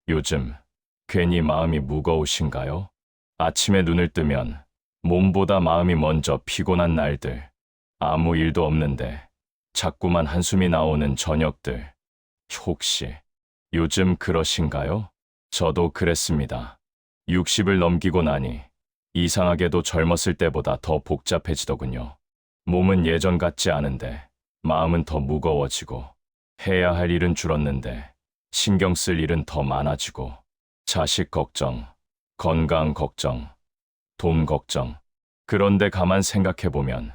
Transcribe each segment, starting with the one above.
요즘 괜히 마음이 무거우신가요? 아침에 눈을 뜨면 몸보다 마음이 먼저 피곤한 날들, 아무 일도 없는데 자꾸만 한숨이 나오는 저녁들. 혹시 요즘 그러신가요? 저도 그랬습니다. 60을 넘기고 나니 이상하게도 젊었을 때보다 더 복잡해지더군요. 몸은 예전 같지 않은데 마음은 더 무거워지고 해야 할 일은 줄었는데 신경 쓸 일은 더 많아지고 자식 걱정, 건강 걱정, 돈 걱정. 그런데 가만 생각해보면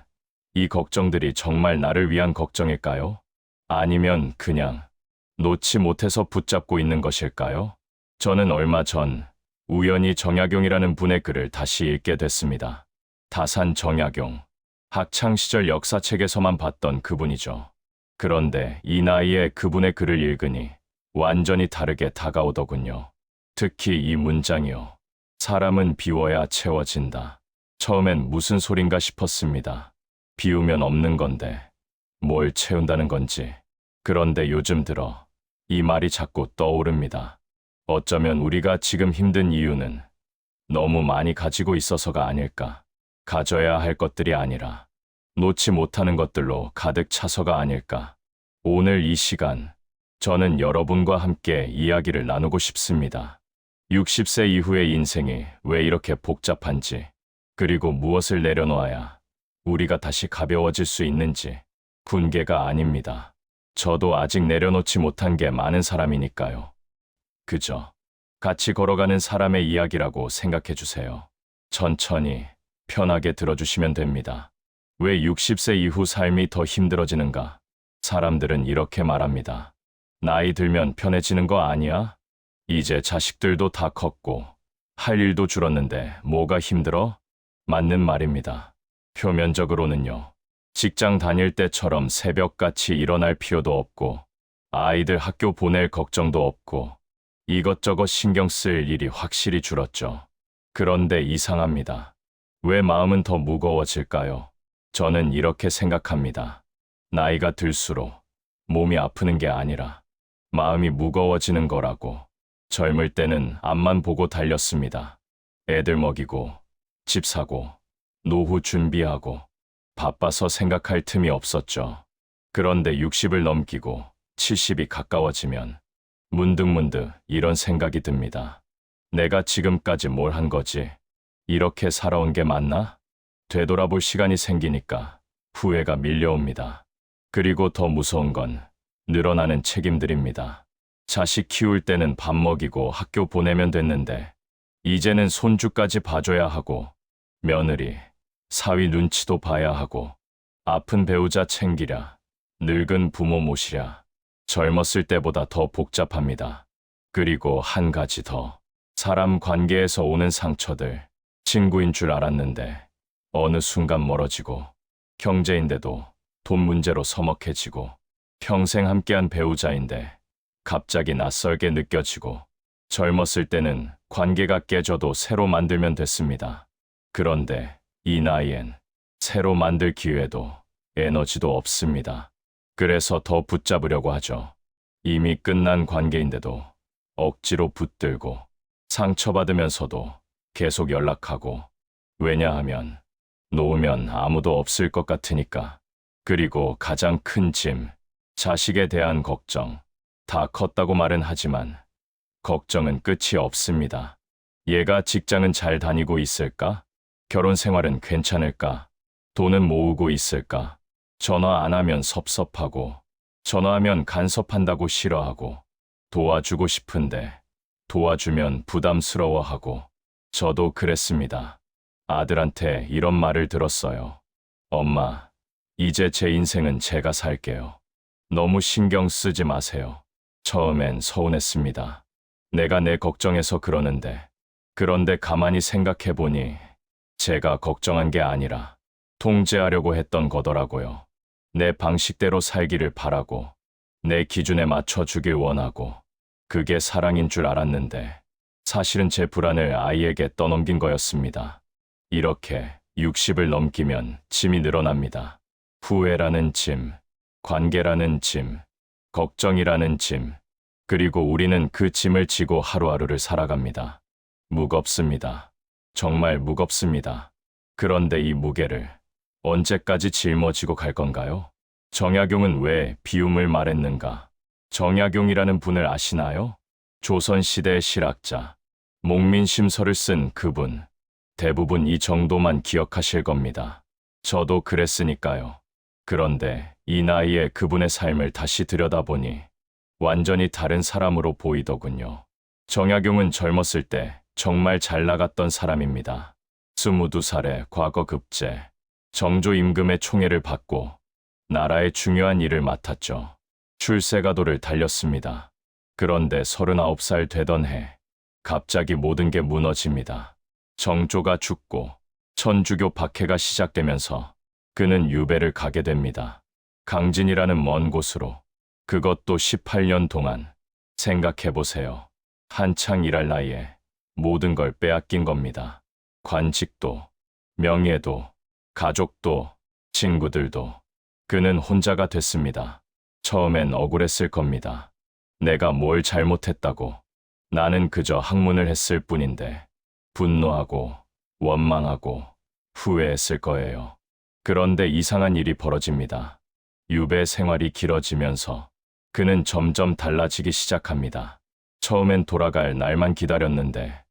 이 걱정들이 정말 나를 위한 걱정일까요? 아니면 그냥 놓지 못해서 붙잡고 있는 것일까요? 저는 얼마 전 우연히 정약용이라는 분의 글을 다시 읽게 됐습니다. 다산 정약용. 학창시절 역사책에서만 봤던 그분이죠. 그런데 이 나이에 그분의 글을 읽으니 완전히 다르게 다가오더군요. 특히 이 문장이요. 사람은 비워야 채워진다. 처음엔 무슨 소린가 싶었습니다. 비우면 없는 건데 뭘 채운다는 건지. 그런데 요즘 들어 이 말이 자꾸 떠오릅니다. 어쩌면 우리가 지금 힘든 이유는 너무 많이 가지고 있어서가 아닐까. 가져야 할 것들이 아니라 놓지 못하는 것들로 가득 차서가 아닐까. 오늘 이 시간 저는 여러분과 함께 이야기를 나누고 싶습니다. 60세 이후의 인생이 왜 이렇게 복잡한지, 그리고 무엇을 내려놓아야 우리가 다시 가벼워질 수 있는지. 분개가 아닙니다. 저도 아직 내려놓지 못한 게 많은 사람이니까요. 그저 같이 걸어가는 사람의 이야기라고 생각해 주세요. 천천히 편하게 들어주시면 됩니다. 왜 60세 이후 삶이 더 힘들어지는가? 사람들은 이렇게 말합니다. 나이 들면 편해지는 거 아니야? 이제 자식들도 다 컸고 할 일도 줄었는데 뭐가 힘들어? 맞는 말입니다. 표면적으로는요. 직장 다닐 때처럼 새벽같이 일어날 필요도 없고 아이들 학교 보낼 걱정도 없고 이것저것 신경 쓸 일이 확실히 줄었죠. 그런데 이상합니다. 왜 마음은 더 무거워질까요? 저는 이렇게 생각합니다. 나이가 들수록 몸이 아프는 게 아니라 마음이 무거워지는 거라고. 젊을 때는 앞만 보고 달렸습니다. 애들 먹이고, 집 사고, 노후 준비하고, 바빠서 생각할 틈이 없었죠. 그런데 60을 넘기고 70이 가까워지면 문득문득 이런 생각이 듭니다. 내가 지금까지 뭘 한 거지? 이렇게 살아온 게 맞나? 되돌아볼 시간이 생기니까 후회가 밀려옵니다. 그리고 더 무서운 건 늘어나는 책임들입니다. 자식 키울 때는 밥 먹이고 학교 보내면 됐는데 이제는 손주까지 봐줘야 하고 며느리, 사위 눈치도 봐야 하고 아픈 배우자 챙기랴, 늙은 부모 모시랴. 젊었을 때보다 더 복잡합니다. 그리고 한 가지 더. 사람 관계에서 오는 상처들. 친구인 줄 알았는데 어느 순간 멀어지고 형제인데도 돈 문제로 서먹해지고 평생 함께한 배우자인데 갑자기 낯설게 느껴지고 젊었을 때는 관계가 깨져도 새로 만들면 됐습니다. 그런데 이 나이엔 새로 만들 기회도 에너지도 없습니다. 그래서 더 붙잡으려고 하죠. 이미 끝난 관계인데도 억지로 붙들고 상처받으면서도 계속 연락하고. 왜냐하면 놓으면 아무도 없을 것 같으니까. 그리고 가장 큰 짐, 자식에 대한 걱정. 다 컸다고 말은 하지만 걱정은 끝이 없습니다. 얘가 직장은 잘 다니고 있을까? 결혼 생활은 괜찮을까? 돈은 모으고 있을까? 전화 안 하면 섭섭하고, 전화하면 간섭한다고 싫어하고, 도와주고 싶은데 도와주면 부담스러워하고. 저도 그랬습니다. 아들한테 이런 말을 들었어요. 엄마, 이제 제 인생은 제가 살게요. 너무 신경 쓰지 마세요. 처음엔 서운했습니다. 내가 내 걱정해서 그러는데. 그런데 가만히 생각해보니 제가 걱정한 게 아니라 통제하려고 했던 거더라고요. 내 방식대로 살기를 바라고 내 기준에 맞춰주길 원하고 그게 사랑인 줄 알았는데 사실은 제 불안을 아이에게 떠넘긴 거였습니다. 이렇게 60을 넘기면 짐이 늘어납니다. 후회라는 짐, 관계라는 짐, 걱정이라는 짐. 그리고 우리는 그 짐을 지고 하루하루를 살아갑니다. 무겁습니다. 정말 무겁습니다. 그런데 이 무게를 언제까지 짊어지고 갈 건가요? 정약용은 왜 비움을 말했는가? 정약용이라는 분을 아시나요? 조선시대의 실학자, 목민심서를 쓴 그분. 대부분 이 정도만 기억하실 겁니다. 저도 그랬으니까요. 그런데 이 나이에 그분의 삶을 다시 들여다보니 완전히 다른 사람으로 보이더군요. 정약용은 젊었을 때 정말 잘 나갔던 사람입니다. 22살에 과거 급제, 정조 임금의 총애를 받고 나라의 중요한 일을 맡았죠. 출세가도를 달렸습니다. 그런데 39살 되던 해 갑자기 모든 게 무너집니다. 정조가 죽고 천주교 박해가 시작되면서 그는 유배를 가게 됩니다. 강진이라는 먼 곳으로. 그것도 18년 동안. 생각해보세요. 한창 일할 나이에 모든 걸 빼앗긴 겁니다. 관직도, 명예도, 가족도, 친구들도. 그는 혼자가 됐습니다. 처음엔 억울했을 겁니다. 내가 뭘 잘못했다고. 나는 그저 학문을 했을 뿐인데. 분노하고 원망하고 후회했을 거예요. 그런데 이상한 일이 벌어집니다. 유배 생활이 길어지면서 그는 점점 달라지기 시작합니다. 처음엔 돌아갈 날만 기다렸는데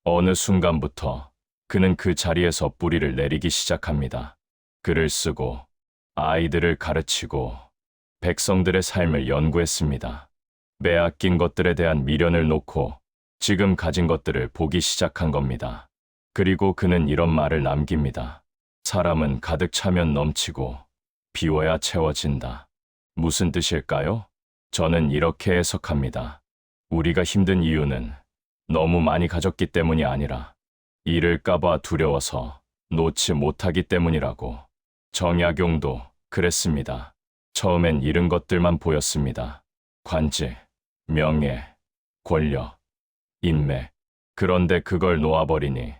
어느 순간부터 그는 그 자리에서 뿌리를 내리기 시작합니다. 글을 쓰고 아이들을 가르치고 백성들의 삶을 연구했습니다. 빼앗긴 것들에 대한 미련을 놓고 지금 가진 것들을 보기 시작한 겁니다. 그리고 그는 이런 말을 남깁니다. 사람은 가득 차면 넘치고 비워야 채워진다. 무슨 뜻일까요? 저는 이렇게 해석합니다. 우리가 힘든 이유는 너무 많이 가졌기 때문이 아니라 잃을까봐 두려워서 놓지 못하기 때문이라고. 정약용도 그랬습니다. 처음엔 잃은 것들만 보였습니다. 관직, 명예, 권력, 인맥. 그런데 그걸 놓아버리니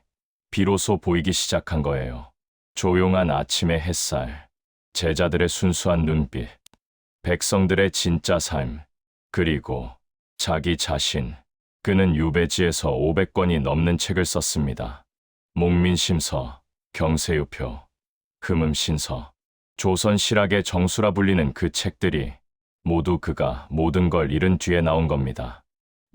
비로소 보이기 시작한 거예요. 조용한 아침의 햇살, 제자들의 순수한 눈빛, 백성들의 진짜 삶, 그리고 자기 자신. 그는 유배지에서 500권이 넘는 책을 썼습니다. 목민심서, 경세유표, 금음신서, 조선실학의 정수라 불리는 그 책들이 모두 그가 모든 걸 잃은 뒤에 나온 겁니다.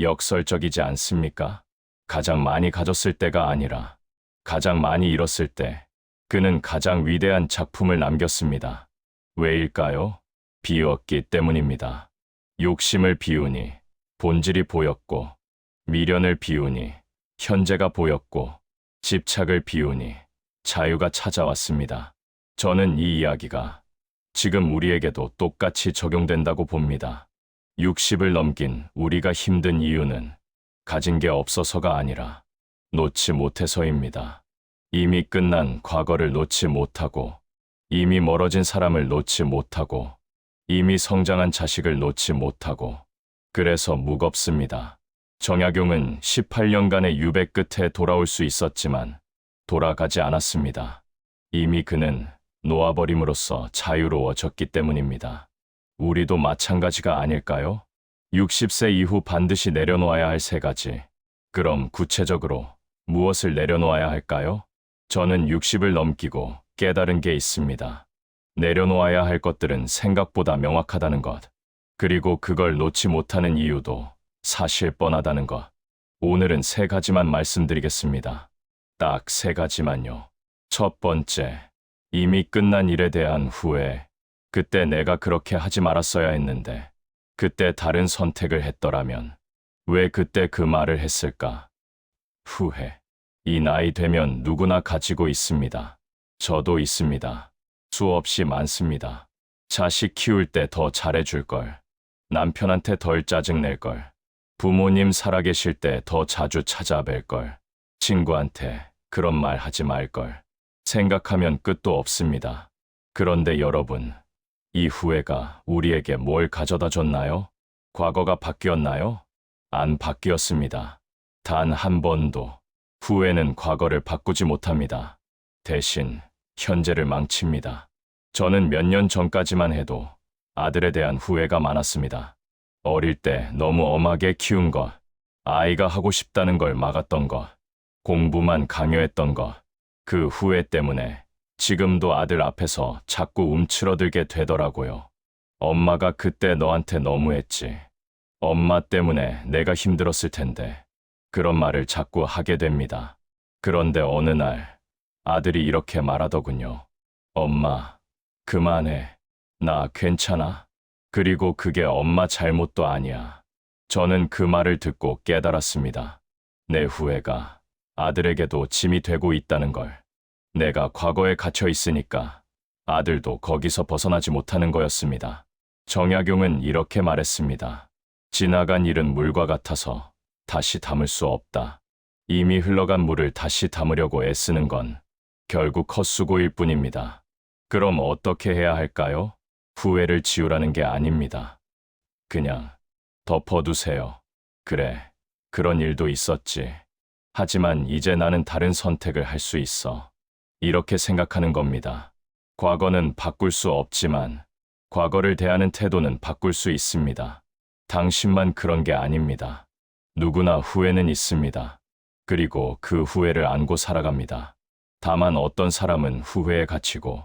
역설적이지 않습니까? 가장 많이 가졌을 때가 아니라 가장 많이 잃었을 때 그는 가장 위대한 작품을 남겼습니다. 왜일까요? 비웠기 때문입니다. 욕심을 비우니 본질이 보였고, 미련을 비우니 현재가 보였고, 집착을 비우니 자유가 찾아왔습니다. 저는 이 이야기가 지금 우리에게도 똑같이 적용된다고 봅니다. 60을 넘긴 우리가 힘든 이유는 가진 게 없어서가 아니라 놓지 못해서입니다. 이미 끝난 과거를 놓지 못하고, 이미 멀어진 사람을 놓지 못하고, 이미 성장한 자식을 놓지 못하고, 그래서 무겁습니다. 정약용은 18년간의 유배 끝에 돌아올 수 있었지만 돌아가지 않았습니다. 이미 그는 놓아버림으로써 자유로워졌기 때문입니다. 우리도 마찬가지가 아닐까요? 60세 이후 반드시 내려놓아야 할 3가지. 그럼 구체적으로 무엇을 내려놓아야 할까요? 저는 60을 넘기고 깨달은 게 있습니다. 내려놓아야 할 것들은 생각보다 명확하다는 것. 그리고 그걸 놓지 못하는 이유도 사실 뻔하다는 것. 오늘은 3가지만 말씀드리겠습니다. 딱 3가지만요. 첫 번째, 이미 끝난 일에 대한 후회. 그때 내가 그렇게 하지 말았어야 했는데, 그때 다른 선택을 했더라면, 왜 그때 그 말을 했을까? 후회. 이 나이 되면 누구나 가지고 있습니다. 저도 있습니다. 수없이 많습니다. 자식 키울 때 더 잘해줄 걸. 남편한테 덜 짜증낼 걸. 부모님 살아계실 때 더 자주 찾아뵐 걸. 친구한테 그런 말 하지 말 걸. 생각하면 끝도 없습니다. 그런데 여러분, 이 후회가 우리에게 뭘 가져다 줬나요? 과거가 바뀌었나요? 안 바뀌었습니다. 단 한 번도. 후회는 과거를 바꾸지 못합니다. 대신 현재를 망칩니다. 저는 몇 년 전까지만 해도 아들에 대한 후회가 많았습니다. 어릴 때 너무 엄하게 키운 것, 아이가 하고 싶다는 걸 막았던 것, 공부만 강요했던 것, 그 후회 때문에 지금도 아들 앞에서 자꾸 움츠러들게 되더라고요. 엄마가 그때 너한테 너무했지. 엄마 때문에 내가 힘들었을 텐데. 그런 말을 자꾸 하게 됩니다. 그런데 어느 날 아들이 이렇게 말하더군요. 엄마, 그만해. 나 괜찮아. 그리고 그게 엄마 잘못도 아니야. 저는 그 말을 듣고 깨달았습니다. 내 후회가 아들에게도 짐이 되고 있다는 걸. 내가 과거에 갇혀 있으니까 아들도 거기서 벗어나지 못하는 거였습니다. 정약용은 이렇게 말했습니다. 지나간 일은 물과 같아서 다시 담을 수 없다. 이미 흘러간 물을 다시 담으려고 애쓰는 건 결국 헛수고일 뿐입니다. 그럼 어떻게 해야 할까요? 후회를 지우라는 게 아닙니다. 그냥 덮어두세요. 그래, 그런 일도 있었지. 하지만 이제 나는 다른 선택을 할 수 있어. 이렇게 생각하는 겁니다. 과거는 바꿀 수 없지만 과거를 대하는 태도는 바꿀 수 있습니다. 당신만 그런 게 아닙니다. 누구나 후회는 있습니다. 그리고 그 후회를 안고 살아갑니다. 다만 어떤 사람은 후회에 갇히고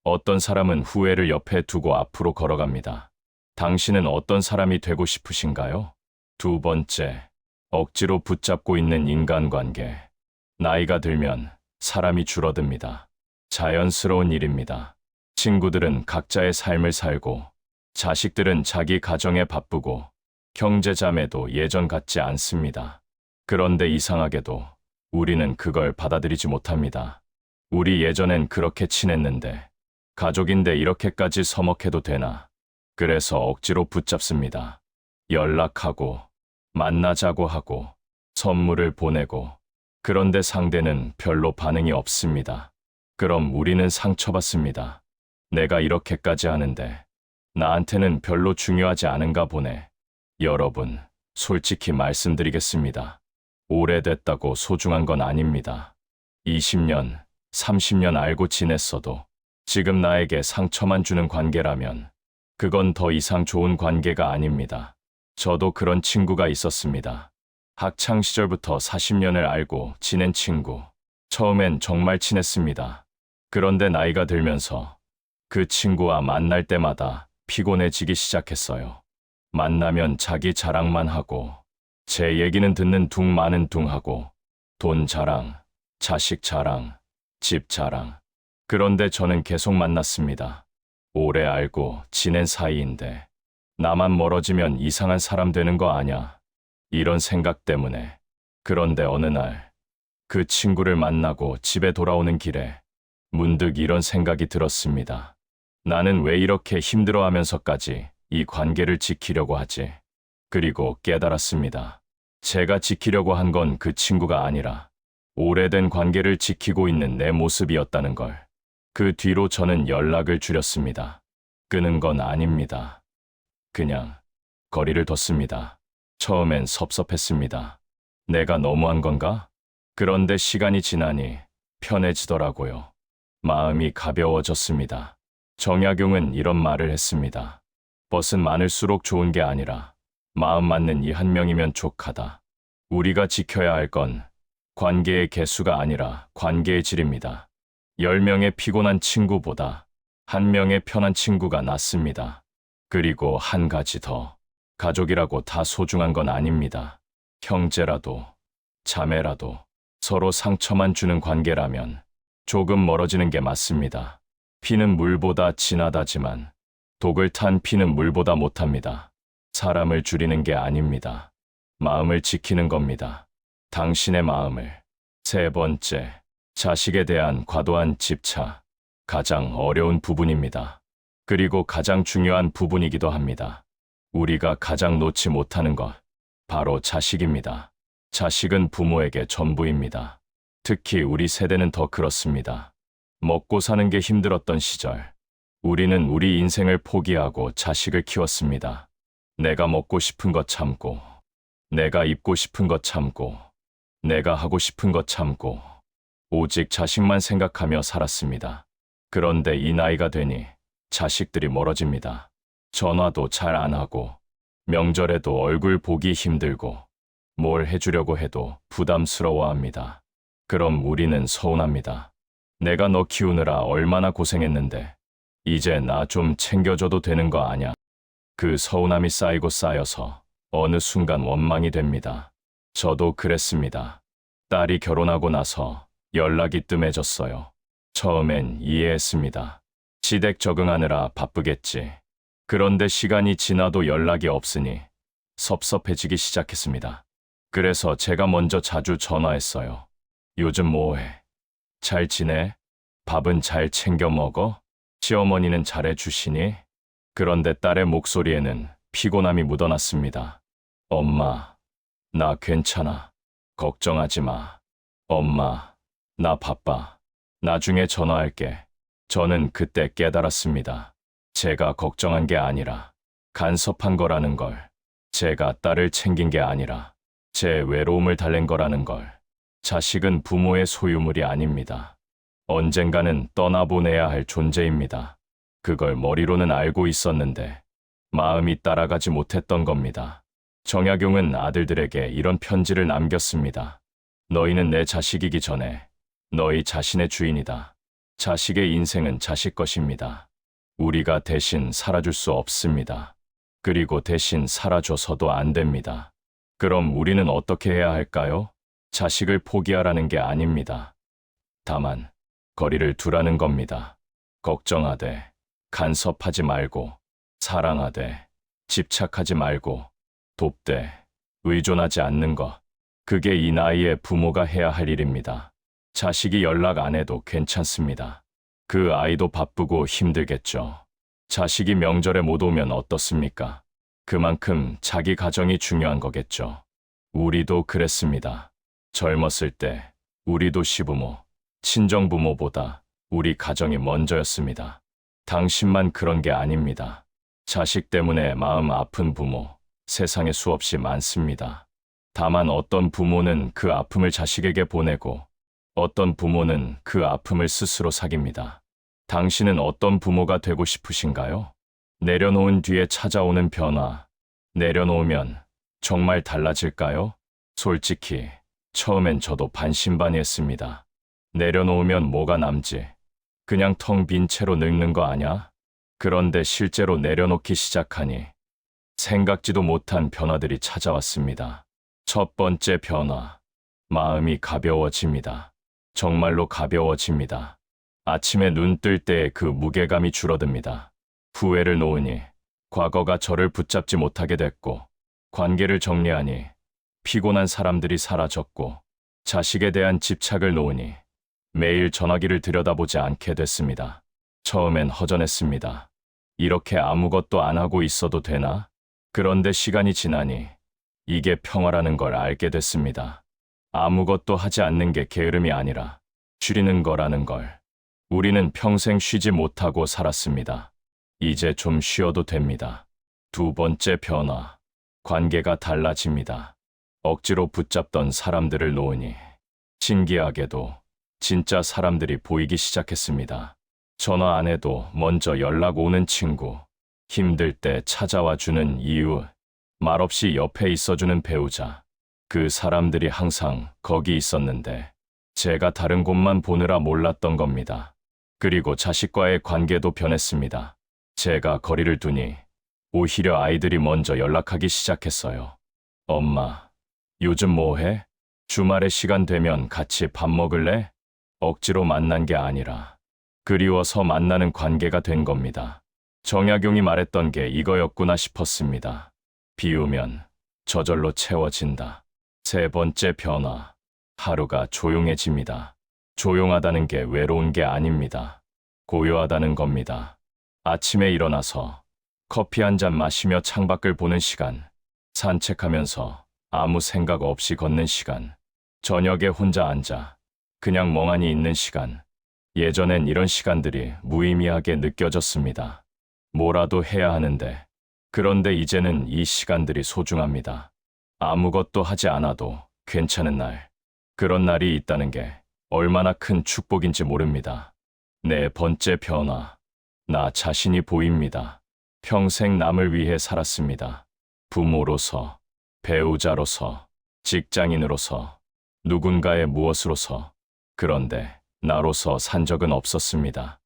어떤 사람은 후회를 옆에 두고 앞으로 걸어갑니다. 당신은 어떤 사람이 되고 싶으신가요? 두 번째, 억지로 붙잡고 있는 인간관계. 나이가 들면 사람이 줄어듭니다. 자연스러운 일입니다. 친구들은 각자의 삶을 살고, 자식들은 자기 가정에 바쁘고, 형제자매도 예전 같지 않습니다. 그런데 이상하게도 우리는 그걸 받아들이지 못합니다. 우리 예전엔 그렇게 친했는데, 가족인데 이렇게까지 서먹해도 되나? 그래서 억지로 붙잡습니다. 연락하고, 만나자고 하고, 선물을 보내고, 그런데 상대는 별로 반응이 없습니다. 그럼 우리는 상처받습니다. 내가 이렇게까지 하는데 나한테는 별로 중요하지 않은가 보네. 여러분, 솔직히 말씀드리겠습니다. 오래됐다고 소중한 건 아닙니다. 20년, 30년 알고 지냈어도 지금 나에게 상처만 주는 관계라면 그건 더 이상 좋은 관계가 아닙니다. 저도 그런 친구가 있었습니다. 학창 시절부터 40년을 알고 지낸 친구. 처음엔 정말 친했습니다. 그런데 나이가 들면서 그 친구와 만날 때마다 피곤해지기 시작했어요. 만나면 자기 자랑만 하고 제 얘기는 듣는 둥 마는 둥 하고 돈 자랑, 자식 자랑, 집 자랑. 그런데 저는 계속 만났습니다. 오래 알고 지낸 사이인데 나만 멀어지면 이상한 사람 되는 거 아냐. 이런 생각 때문에. 그런데 어느 날 그 친구를 만나고 집에 돌아오는 길에 문득 이런 생각이 들었습니다. 나는 왜 이렇게 힘들어하면서까지 이 관계를 지키려고 하지? 그리고 깨달았습니다. 제가 지키려고 한 건 그 친구가 아니라 오래된 관계를 지키고 있는 내 모습이었다는 걸. 그 뒤로 저는 연락을 줄였습니다. 끊은 건 아닙니다. 그냥 거리를 뒀습니다. 처음엔 섭섭했습니다. 내가 너무한 건가? 그런데 시간이 지나니 편해지더라고요. 마음이 가벼워졌습니다. 정약용은 이런 말을 했습니다. 벗은 많을수록 좋은 게 아니라 마음 맞는 이 한 명이면 족하다. 우리가 지켜야 할 건 관계의 개수가 아니라 관계의 질입니다. 10명의 피곤한 친구보다 1명의 편한 친구가 낫습니다. 그리고 한 가지 더. 가족이라고 다 소중한 건 아닙니다. 형제라도, 자매라도, 서로 상처만 주는 관계라면 조금 멀어지는 게 맞습니다. 피는 물보다 진하다지만 독을 탄 피는 물보다 못합니다. 사람을 줄이는 게 아닙니다. 마음을 지키는 겁니다. 당신의 마음을. 세 번째, 자식에 대한 과도한 집착. 가장 어려운 부분입니다. 그리고 가장 중요한 부분이기도 합니다. 우리가 가장 놓지 못하는 것, 바로 자식입니다. 자식은 부모에게 전부입니다. 특히 우리 세대는 더 그렇습니다. 먹고 사는 게 힘들었던 시절, 우리는 우리 인생을 포기하고 자식을 키웠습니다. 내가 먹고 싶은 것 참고, 내가 입고 싶은 것 참고, 내가 하고 싶은 것 참고, 오직 자식만 생각하며 살았습니다. 그런데 이 나이가 되니 자식들이 멀어집니다. 전화도 잘 안 하고, 명절에도 얼굴 보기 힘들고 뭘 해주려고 해도 부담스러워합니다. 그럼 우리는 서운합니다. 내가 너 키우느라 얼마나 고생했는데 이제 나 좀 챙겨줘도 되는 거 아냐? 그 서운함이 쌓이고 쌓여서 어느 순간 원망이 됩니다. 저도 그랬습니다. 딸이 결혼하고 나서 연락이 뜸해졌어요. 처음엔 이해했습니다. 시댁 적응하느라 바쁘겠지. 그런데 시간이 지나도 연락이 없으니 섭섭해지기 시작했습니다. 그래서 제가 먼저 자주 전화했어요. 요즘 뭐해? 잘 지내? 밥은 잘 챙겨 먹어? 시어머니는 잘해주시니? 그런데 딸의 목소리에는 피곤함이 묻어났습니다. 엄마, 나 괜찮아. 걱정하지 마. 엄마, 나 바빠. 나중에 전화할게. 저는 그때 깨달았습니다. 제가 걱정한 게 아니라 간섭한 거라는 걸. 제가 딸을 챙긴 게 아니라 제 외로움을 달랜 거라는 걸. 자식은 부모의 소유물이 아닙니다. 언젠가는 떠나보내야 할 존재입니다. 그걸 머리로는 알고 있었는데 마음이 따라가지 못했던 겁니다. 정약용은 아들들에게 이런 편지를 남겼습니다. 너희는 내 자식이기 전에 너희 자신의 주인이다. 자식의 인생은 자식 것입니다. 우리가 대신 살아줄 수 없습니다. 그리고 대신 살아줘서도 안 됩니다. 그럼 우리는 어떻게 해야 할까요? 자식을 포기하라는 게 아닙니다. 다만 거리를 두라는 겁니다. 걱정하되 간섭하지 말고 사랑하되 집착하지 말고 돕되 의존하지 않는 것. 그게 이 나이에 부모가 해야 할 일입니다. 자식이 연락 안 해도 괜찮습니다. 그 아이도 바쁘고 힘들겠죠. 자식이 명절에 못 오면 어떻습니까? 그만큼 자기 가정이 중요한 거겠죠. 우리도 그랬습니다. 젊었을 때 우리도 시부모, 친정부모보다 우리 가정이 먼저였습니다. 당신만 그런 게 아닙니다. 자식 때문에 마음 아픈 부모, 세상에 수없이 많습니다. 다만 어떤 부모는 그 아픔을 자식에게 보내고 어떤 부모는 그 아픔을 스스로 사깁니다. 당신은 어떤 부모가 되고 싶으신가요? 내려놓은 뒤에 찾아오는 변화, 내려놓으면 정말 달라질까요? 솔직히 처음엔 저도 반신반의했습니다. 내려놓으면 뭐가 남지? 그냥 텅 빈 채로 늙는 거 아냐? 그런데 실제로 내려놓기 시작하니 생각지도 못한 변화들이 찾아왔습니다. 첫 번째 변화, 마음이 가벼워집니다. 정말로 가벼워집니다. 아침에 눈 뜰 때의 그 무게감이 줄어듭니다. 후회를 놓으니 과거가 저를 붙잡지 못하게 됐고, 관계를 정리하니 피곤한 사람들이 사라졌고, 자식에 대한 집착을 놓으니 매일 전화기를 들여다보지 않게 됐습니다. 처음엔 허전했습니다. 이렇게 아무것도 안 하고 있어도 되나? 그런데 시간이 지나니 이게 평화라는 걸 알게 됐습니다. 아무것도 하지 않는 게 게으름이 아니라 쉬는 거라는 걸. 우리는 평생 쉬지 못하고 살았습니다. 이제 좀 쉬어도 됩니다. 두 번째 변화, 관계가 달라집니다. 억지로 붙잡던 사람들을 놓으니 신기하게도 진짜 사람들이 보이기 시작했습니다. 전화 안 해도 먼저 연락 오는 친구, 힘들 때 찾아와 주는 이웃, 말없이 옆에 있어주는 배우자. 그 사람들이 항상 거기 있었는데 제가 다른 곳만 보느라 몰랐던 겁니다. 그리고 자식과의 관계도 변했습니다. 제가 거리를 두니 오히려 아이들이 먼저 연락하기 시작했어요. 엄마, 요즘 뭐해? 주말에 시간 되면 같이 밥 먹을래? 억지로 만난 게 아니라 그리워서 만나는 관계가 된 겁니다. 정약용이 말했던 게 이거였구나 싶었습니다. 비우면 저절로 채워진다. 세 번째 변화, 하루가 조용해집니다. 조용하다는 게 외로운 게 아닙니다. 고요하다는 겁니다. 아침에 일어나서 커피 한 잔 마시며 창밖을 보는 시간, 산책하면서 아무 생각 없이 걷는 시간, 저녁에 혼자 앉아 그냥 멍하니 있는 시간. 예전엔 이런 시간들이 무의미하게 느껴졌습니다. 뭐라도 해야 하는데, 그런데 이제는 이 시간들이 소중합니다. 아무것도 하지 않아도 괜찮은 날, 그런 날이 있다는 게 얼마나 큰 축복인지 모릅니다. 네 번째 변화, 나 자신이 보입니다. 평생 남을 위해 살았습니다. 부모로서, 배우자로서, 직장인으로서, 누군가의 무엇으로서, 그런데 나로서 산 적은 없었습니다.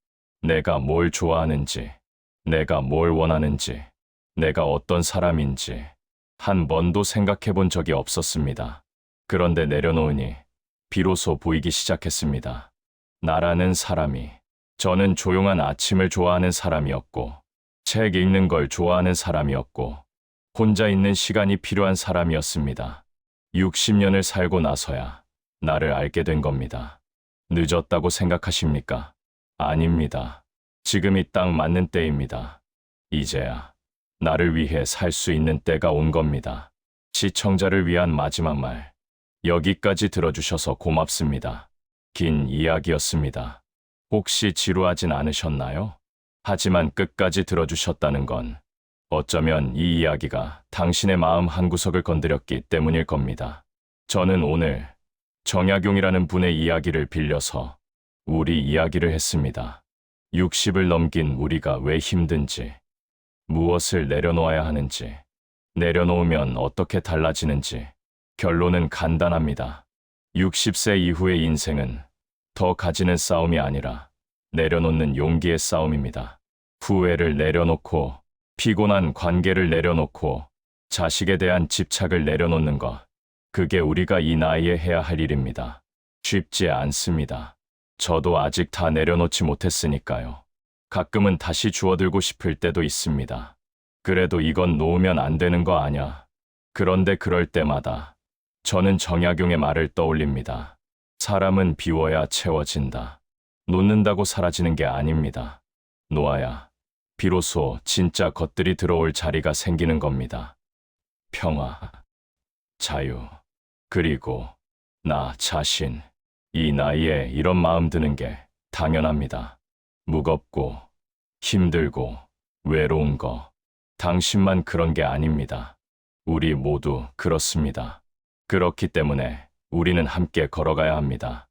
내가 뭘 좋아하는지, 내가 뭘 원하는지, 내가 어떤 사람인지 한 번도 생각해 본 적이 없었습니다. 그런데 내려놓으니 비로소 보이기 시작했습니다. 나라는 사람이, 저는 조용한 아침을 좋아하는 사람이었고, 책 읽는 걸 좋아하는 사람이었고, 혼자 있는 시간이 필요한 사람이었습니다. 60년을 살고 나서야 나를 알게 된 겁니다. 늦었다고 생각하십니까? 아닙니다. 지금이 딱 맞는 때입니다. 이제야 나를 위해 살 수 있는 때가 온 겁니다. 시청자를 위한 마지막 말. 여기까지 들어주셔서 고맙습니다. 긴 이야기였습니다. 혹시 지루하진 않으셨나요? 하지만 끝까지 들어주셨다는 건 어쩌면 이 이야기가 당신의 마음 한구석을 건드렸기 때문일 겁니다. 저는 오늘 정약용이라는 분의 이야기를 빌려서 우리 이야기를 했습니다. 60을 넘긴 우리가 왜 힘든지, 무엇을 내려놓아야 하는지, 내려놓으면 어떻게 달라지는지, 결론은 간단합니다. 60세 이후의 인생은 더 가지는 싸움이 아니라 내려놓는 용기의 싸움입니다. 후회를 내려놓고, 피곤한 관계를 내려놓고, 자식에 대한 집착을 내려놓는 것, 그게 우리가 이 나이에 해야 할 일입니다. 쉽지 않습니다. 저도 아직 다 내려놓지 못했으니까요. 가끔은 다시 주워들고 싶을 때도 있습니다. 그래도 이건 놓으면 안 되는 거 아냐. 그런데 그럴 때마다 저는 정약용의 말을 떠올립니다. 사람은 비워야 채워진다. 놓는다고 사라지는 게 아닙니다. 놓아야 비로소 진짜 것들이 들어올 자리가 생기는 겁니다. 평화, 자유, 그리고 나 자신. 이 나이에 이런 마음 드는 게 당연합니다. 무겁고 힘들고 외로운 거, 당신만 그런 게 아닙니다. 우리 모두 그렇습니다. 그렇기 때문에 우리는 함께 걸어가야 합니다.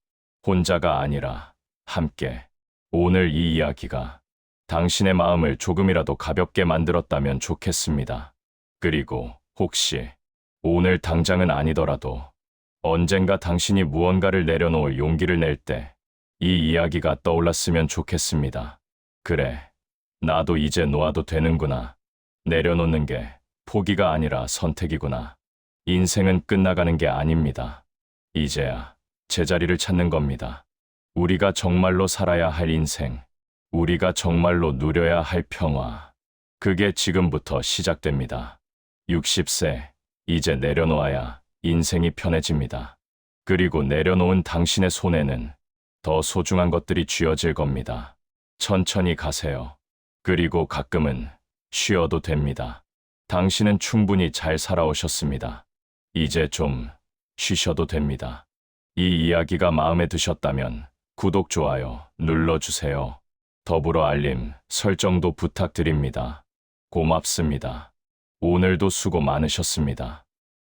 혼자가 아니라 함께. 오늘 이 이야기가 당신의 마음을 조금이라도 가볍게 만들었다면 좋겠습니다. 그리고 혹시 오늘 당장은 아니더라도 언젠가 당신이 무언가를 내려놓을 용기를 낼 때 이 이야기가 떠올랐으면 좋겠습니다. 그래, 나도 이제 놓아도 되는구나. 내려놓는 게 포기가 아니라 선택이구나. 인생은 끝나가는 게 아닙니다. 이제야 제자리를 찾는 겁니다. 우리가 정말로 살아야 할 인생, 우리가 정말로 누려야 할 평화, 그게 지금부터 시작됩니다. 60세, 이제 내려놓아야 인생이 편해집니다. 그리고 내려놓은 당신의 손에는 더 소중한 것들이 쥐어질 겁니다. 천천히 가세요. 그리고 가끔은 쉬어도 됩니다. 당신은 충분히 잘 살아오셨습니다. 이제 좀 쉬셔도 됩니다. 이 이야기가 마음에 드셨다면 구독, 좋아요 눌러주세요. 더불어 알림 설정도 부탁드립니다. 고맙습니다. 오늘도 수고 많으셨습니다.